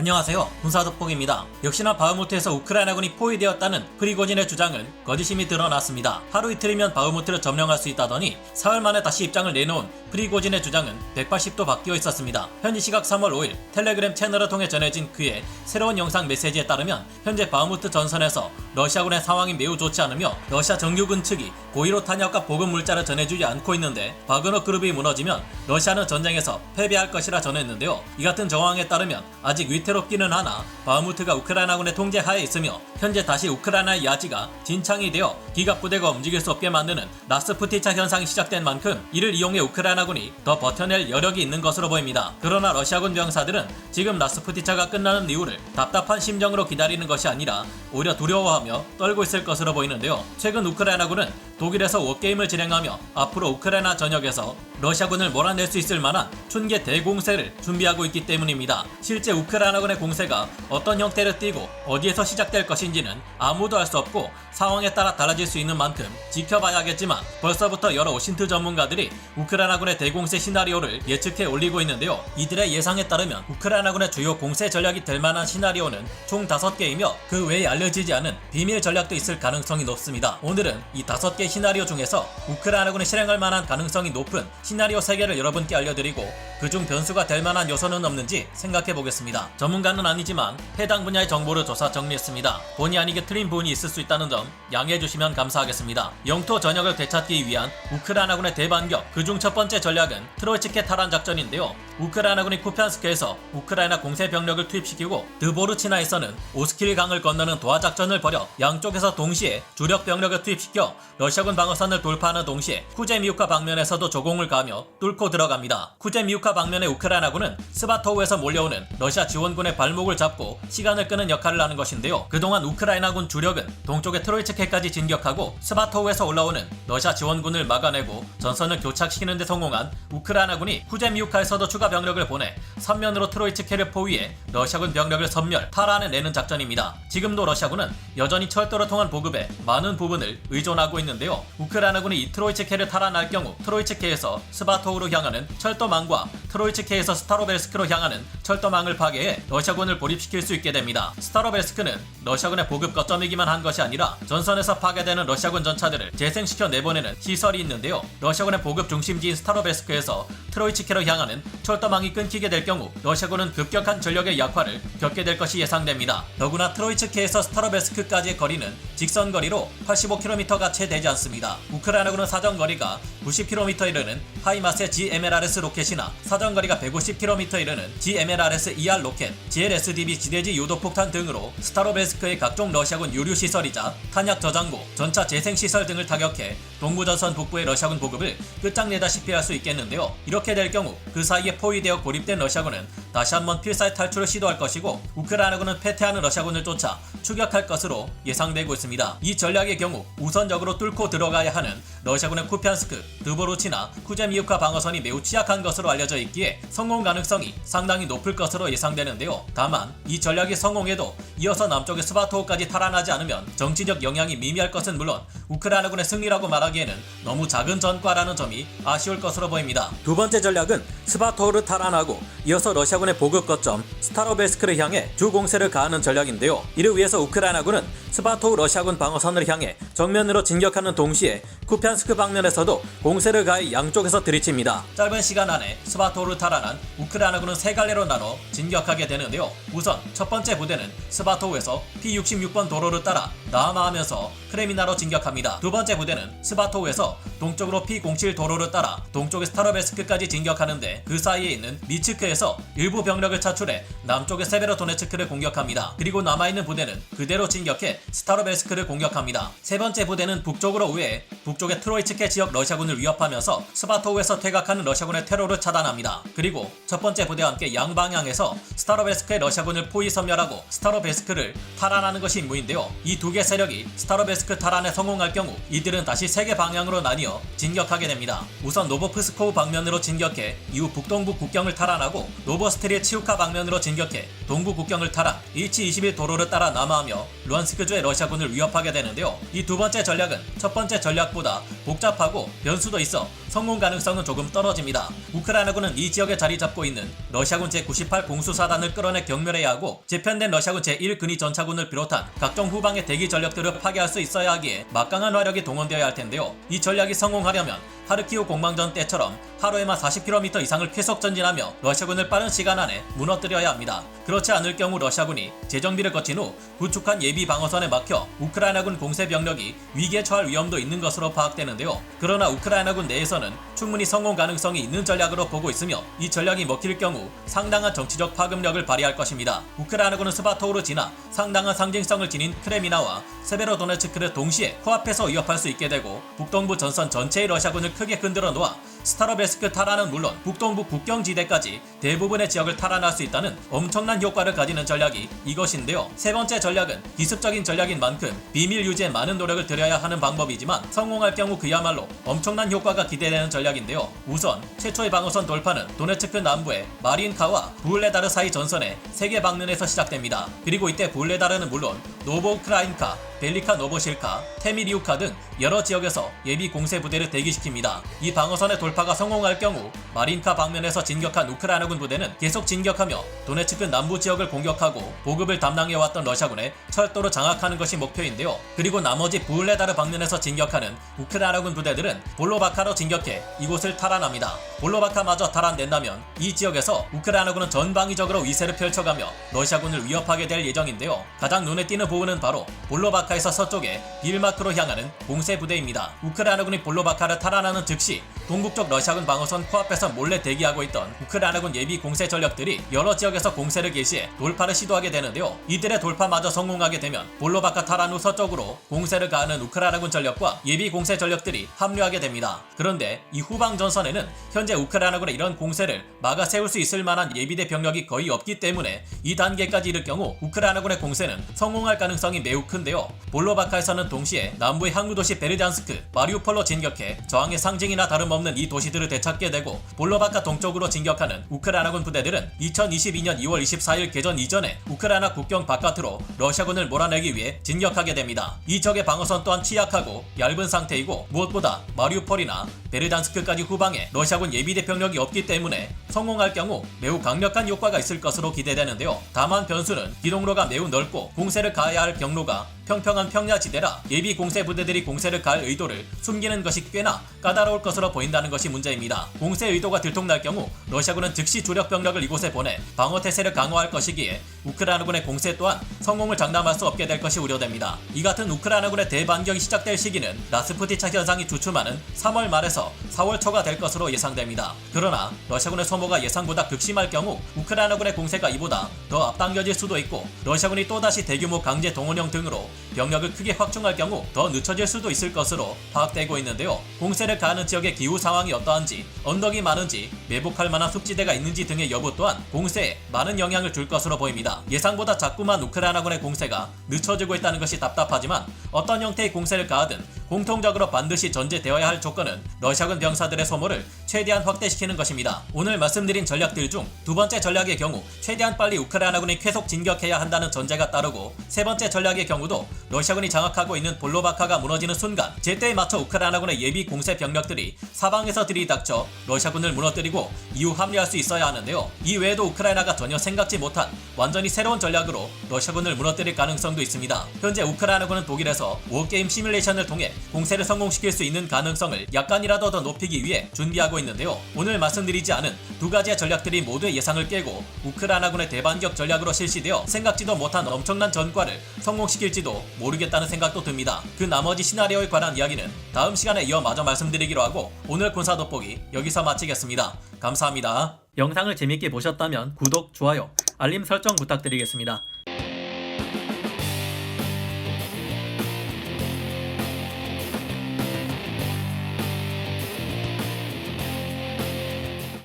안녕하세요. 군사독복입니다. 역시나 바흐무트에서 우크라이나군이 포위되었다는 프리고진의 주장은 거짓임이 드러났습니다. 하루 이틀이면 바흐무트를 점령할 수 있다더니 사흘 만에 다시 입장을 내놓은 프리고진의 주장은 180도 바뀌어 있었습니다. 현지 시각 3월 5일 텔레그램 채널을 통해 전해진 그의 새로운 영상 메시지에 따르면 현재 바흐무트 전선에서 러시아군의 상황이 매우 좋지 않으며 러시아 정규군 측이 고의로 탄약과 보급 물자를 전해주지 않고 있는데 바그너 그룹이 무너지면 러시아는 전쟁에서 패배할 것이라 전했는데요. 이 같은 정황에 따르면 아직 위태롭기는 하나 바흐무트가 우크라이나군의 통제 하에 있으며 현재 다시 우크라이나의 야지가 진창이 되어 기갑부대가 움직일 수 없게 만드는 라스푸티차 현상이 시작된 만큼 이를 이용해 우크라이나군이 더 버텨낼 여력이 있는 것으로 보입니다. 그러나 러시아군 병사들은 지금 라스푸티차가 끝나는 이유를 답답한 심정으로 기다리는 것이 아니라 오히려 두려워하며 떨고 있을 것으로 보이는데요. 최근 우크라이나군은 독일에서 워게임을 진행하며 앞으로 우크라이나 전역에서 러시아군을 몰아낼 수 있을 만한 춘계 대공세를 준비하고 있기 때문입니다. 실제 우크라이나군의 공세가 어떤 형태를 띠고 어디에서 시작될 것인지는 아무도 알 수 없고 상황에 따라 달라질 수 있는 만큼 지켜봐야겠지만 벌써부터 여러 오신트 전문가들이 우크라이나군의 대공세 시나리오를 예측해 올리고 있는데요. 이들의 예상에 따르면 우크라이나군의 주요 공세 전략이 될 만한 시나리오는 총 5개이며 그 외에 알려지지 않은 비밀 전략도 있을 가능성이 높습니다. 오늘은 이 5개 시나리오 중에서 우크라이나군이 실행할 만한 가능성이 높은 시나리오 3개를 여러분께 알려드리고 그중 변수가 될 만한 요소는 없는지 생각해 보겠습니다. 전문가는 아니지만 해당 분야의 정보를 조사 정리했습니다. 본의 아니게 틀린 부분이 있을 수 있다는 점 양해해 주시면 감사하겠습니다. 영토 전역을 되찾기 위한 우크라이나군의 대반격, 그중 첫 번째 전략은 트로이츠케 탈환 작전인데요. 우크라이나군이 쿠피안스크에서 우크라이나 공세 병력을 투입시키고 드보르치나에서는 오스킬 강을 건너는 도하 작전을 벌여 양쪽에서 동시에 주력 병력을 투입시켜 러시아군 방어선을 돌파하는 동시에 쿠제미우카 방면에서도 조공을 가하며 뚫고 들어갑니다. 쿠제미우카 방면의 우크라이나군은 스바토우에서 몰려오는 러시아 지원군의 발목을 잡고 시간을 끄는 역할을 하는 것인데요. 그동안 우크라이나군 주력은 동쪽의 트로이츠케까지 진격하고 스바토우에서 올라오는 러시아 지원군을 막아내고 전선을 교착시키는 데 성공한 우크라이나군이 쿠제미우카에서도 추가 병력을 보내 삼면으로 트로이츠케를 포위해 러시아군 병력을 섬멸, 탈환해내는 작전입니다. 지금도 러시아군은 여전히 철도를 통한 보급에 많은 부분을 의존하고 있는데요. 우크라이나군이 이 트로이츠케를 탈환할 경우 트로이츠케에서 스바토우로 향하는 철도망과 트로이츠케에서 스타로벨스크로 향하는 철도망을 파괴해 러시아군을 고립시킬 수 있게 됩니다. 스타로벨스크는 러시아군의 보급 거점이기만 한 것이 아니라 전선에서 파괴되는 러시아군 전차들을 재생시켜 내보내는 시설이 있는데요. 러시아군의 보급 중심지인 스타로벨스크에서 트로이츠케로 향하는 철도망이 끊기게 될 경우 러시아군은 급격한 전력의 약화를 겪게 될 것이 예상됩니다. 더구나 트로이츠케에서 스타로벨스크까지의 거리는 직선거리로 85km가 채 되지 않습니다. 우크라이나군은 사정거리가 90km 이르는 하이마스의 GMLRS 로켓이나 사정거리가 150km 이르는 GMLRS ER 로켓, GLSDB 지대지 유도폭탄 등으로 스타로벨스크의 각종 러시아군 유류시설이자 탄약 저장고, 전차 재생시설 등을 타격해 동부전선 북부의 러시아군 보급을 끝장내다시피 할 수 있겠는데요. 이렇게 될 경우 그 사이에 포위되어 고립된 러시아군은 다시 한번 필사의 탈출을 시도할 것이고 우크라이나군은 패퇴하는 러시아군을 쫓아 추격할 것으로 예상되고 있습니다. 이 전략의 경우 우선적으로 뚫고 들어가야 하는 러시아군의 쿠피안스크, 드보르치나 쿠제미우카 방어선이 매우 취약한 것으로 알려져 있기에 성공 가능성이 상당히 높을 것으로 예상되는데요. 다만 이 전략이 성공해도 이어서 남쪽의 스바토우까지 탈환하지 않으면 정치적 영향이 미미할 것은 물론 우크라이나군의 승리라고 말하기에는 너무 작은 전과라는 점이 아쉬울 것으로 보입니다. 두 번째 전략은 스바토우를 탈환하고 이어서 러시아군의 보급 거점 스타로벨스크를 향해 주 공세를 가하는 전략인데요. 이를 위해서 우크라이나군은 스바토우 러시아군 방어선을 향해 정면으로 진격하는 동시에 쿠피안스크 방면에서도 공세를 가해 양쪽에서 들이칩니다. 짧은 시간 안에 스바토우를 탈환한 우크라이나군은 세 갈래로 나눠 진격하게 되는데요. 우선 첫 번째 부대는 스바토우에서 P66번 도로를 따라 남하하면서 크레미나로 진격합니다. 두 번째 부대는 스바토우에서 동쪽으로 P07 도로를 따라 동쪽의 스타로벨스크까지 진격하는데 그 사이에 있는 미츠크에서 일부 병력을 차출해 남쪽의 세베로도네츠크를 공격합니다. 그리고 남아있는 부대는 그대로 진격해 스타로벨스크를 공격합니다. 세 번째 부대는 북쪽으로 우회해 북쪽의 트로이츠케 지역 러시아군을 위협하면서 스바토우에서 퇴각하는 러시아군의 테러를 차단합니다. 그리고 첫 번째 부대와 함께 양방향에서 스타로벨스크의 러시아군을 포위 섬멸하고 스타로벨스크를 탈환하는 것이 임무인데요. 이 두 개 세력이 스타로벨스크 탈환에 성공할 경우 이들은 다시 세 개 방향으로 나뉘어 진격하게 됩니다. 우선 노보프스코우 방면으로 진격해 이후 북동부 국경을 탈환하고 노보스트리의 치우카 방면으로 진격해 동부 국경을 탈환, 일치 21 도로를 따라 남하하며 루안스크주의 러시아군을 위협하게 되는데요. 이 두 번째 전략은 첫 번째 전략보다 복잡하고 변수도 있어 성공 가능성은 조금 떨어집니다. 우크라이나군은 이 지역에 자리 잡고 있는 러시아군 제98 공수사단을 끌어내 경멸해야 하고 재편된 러시아군 제1근위 전차군을 비롯한 각종 후방의 대기 전력들을 파괴할 수 있어야 하기에 막강한 화력이 동원되어야 할 텐데요. 이 전략이 성공하려면 하르키우 공방전 때처럼 하루에만 40km 이상을 계속 전진하며 러시아군을 빠른 시간 안에 무너뜨려야 합니다. 그렇지 않을 경우 러시아군이 재정비를 거친 후 구축한 예비 방어선에 막혀 우크라이나군 공세 병력이 위기에 처할 위험도 있는 것으로 파악되는데요. 그러나 우크라이나군 내에서는 충분히 성공 가능성이 있는 전략으로 보고 있으며 이 전략이 먹힐 경우 상당한 정치적 파급력을 발휘할 것입니다. 우크라이나군은 스바토우를 지나 상당한 상징성을 지닌 크레미나와 세베로도네츠크를 동시에 코앞에서 위협할 수 있게 되고 북동부 전선 전체의 러시아군을 크게 흔들어 놓아 스타로베스크 탈환은 물론 북동부 국경지대까지 대부분의 지역을 탈환할 수 있다는 엄청난 효과를 가지는 전략이 이것인데요. 세 번째 전략은 기습적인 전략인 만큼 비밀 유지에 많은 노력을 들여야 하는 방법이지만 성공할 경우 그야말로 엄청난 효과가 기대되는 전략인데요. 우선 최초의 방어선 돌파는 도네츠크 남부의 마린카와 부울레다르 사이 전선의 세계 방면에서 시작됩니다. 그리고 이때 부울레다르는 물론 노보우크라인카, 벨리카 노보실카, 테미리우카 등 여러 지역에서 예비 공세 부대를 대기시킵니다. 이 방어선의 돌파가 성공할 경우 마린카 방면에서 진격한 우크라이나군 부대는 계속 진격하며 도네츠크 남부 지역을 공격하고 보급을 담당해왔던 러시아군의 철도를 장악하는 것이 목표인데요. 그리고 나머지 부울레다르 방면에서 진격하는 우크라이나군 부대들은 볼로바카로 진격해 이곳을 탈환합니다. 볼로바카마저 탈환된다면 이 지역에서 우크라이나군은 전방위적으로 위세를 펼쳐가며 러시아군을 위협하게 될 예정인데요. 가장 눈에 띄는 부분은 바로 볼로바카에서 서쪽에 빌마크로 향하는 공세 부대입니다. 우크라이나군이 볼로바카를 탈환하는 즉시 동북쪽 러시아군 방어선 코앞에서 몰래 대기하고 있던 우크라이나군 예비 공세 전력들이 여러 지역에서 공세를 개시해 돌파를 시도하게 되는데요. 이들의 돌파마저 성공하게 되면 볼로바카 탈환 후 서쪽으로 공세를 가하는 우크라이나군 전력과 예비 공세 전력들이 합류하게 됩니다. 그런데 이 후방 전선에는 현재 우크라이나군의 이런 공세를 막아 세울 수 있을 만한 예비대 병력이 거의 없기 때문에 이 단계까지 이를 경우 우크라이나군의 공세는 성공할 가능성이 매우 큰데요. 볼로바카에서는 동시에 남부의 항구도시 베르잔스크, 마리우폴로 진격해 저항의 상징이나 다름없는 이 도시들을 되찾게 되고 볼로바카 동쪽으로 진격하는 우크라이나군 부대들은 2022년 2월 24일 개전 이전에 우크라이나 국경 바깥으로 러시아군을 몰아내기 위해 진격하게 됩니다. 이 적의 방어선 또한 취약하고 얇은 상태이고 무엇보다 마리우폴이나 베르잔스크까지 후방에 러시아군 예비대 병력이 없기 때문에 성공할 경우 매우 강력한 효과가 있을 것으로 기대되는데요. 다만 변수는 기동로가 매우 넓고 공세를 가해야 할 경로가 평평한 평야지대라 예비 공세 부대들이 공세를 가할 의도를 숨기는 것이 꽤나 까다로울 것으로 보인다는 것이 문제입니다. 공세 의도가 들통날 경우 러시아군은 즉시 주력 병력을 이곳에 보내 방어 태세를 강화할 것이기에 우크라이나군의 공세 또한 성공을 장담할 수 없게 될 것이 우려됩니다. 이 같은 우크라이나군의 대반격이 시작될 시기는 라스푸티차 현상이 주춤하는 3월 말에서 4월 초가 될 것으로 예상됩니다. 그러나 러시아군의 소모가 예상보다 극심할 경우 우크라이나군의 공세가 이보다 더 앞당겨질 수도 있고 러시아군이 또다시 대규모 강제 동원령 등으로 병력을 크게 확충할 경우 더 늦춰질 수도 있을 것으로 파악되고 있는데요. 공세를 가하는 지역의 기후 상황이 어떠한지, 언덕이 많은지, 매복할 만한 숲지대가 있는지 등의 여부 또한 공세에 많은 영향을 줄 것으로 보입니다. 예상보다 자꾸만 우크라이나군의 공세가 늦춰지고 있다는 것이 답답하지만 어떤 형태의 공세를 가하든 공통적으로 반드시 전제되어야 할 조건은 러시아군 병사들의 소모를 최대한 확대시키는 것입니다. 오늘 말씀드린 전략들 중 두 번째 전략의 경우 최대한 빨리 우크라이나군이 계속 진격해야 한다는 전제가 따르고 세 번째 전략의 경우도 러시아군이 장악하고 있는 볼로바카가 무너지는 순간 제때에 맞춰 우크라이나군의 예비 공세 병력들이 사방에서 들이닥쳐 러시아군을 무너뜨리고 이후 합류할 수 있어야 하는데요. 이 외에도 우크라이나가 전혀 생각지 못한 완전히 새로운 전략으로 러시아군을 무너뜨릴 가능성도 있습니다. 현재 우크라이나군은 독일에서 워게임 시뮬레이션을 통해 공세를 성공시킬 수 있는 가능성을 약간이라도 더 높이기 위해 준비하고 있는데요. 오늘 말씀드리지 않은 두 가지의 전략들이 모두의 예상을 깨고 우크라이나군의 대반격 전략으로 실시되어 생각지도 못한 엄청난 전과를 성공시킬지도 모르겠다는 생각도 듭니다. 그 나머지 시나리오에 관한 이야기는 다음 시간에 이어 마저 말씀드리기로 하고 오늘 군사 돋보기 여기서 마치겠습니다. 감사합니다. 영상을 재밌게 보셨다면 구독, 좋아요, 알림 설정 부탁드리겠습니다.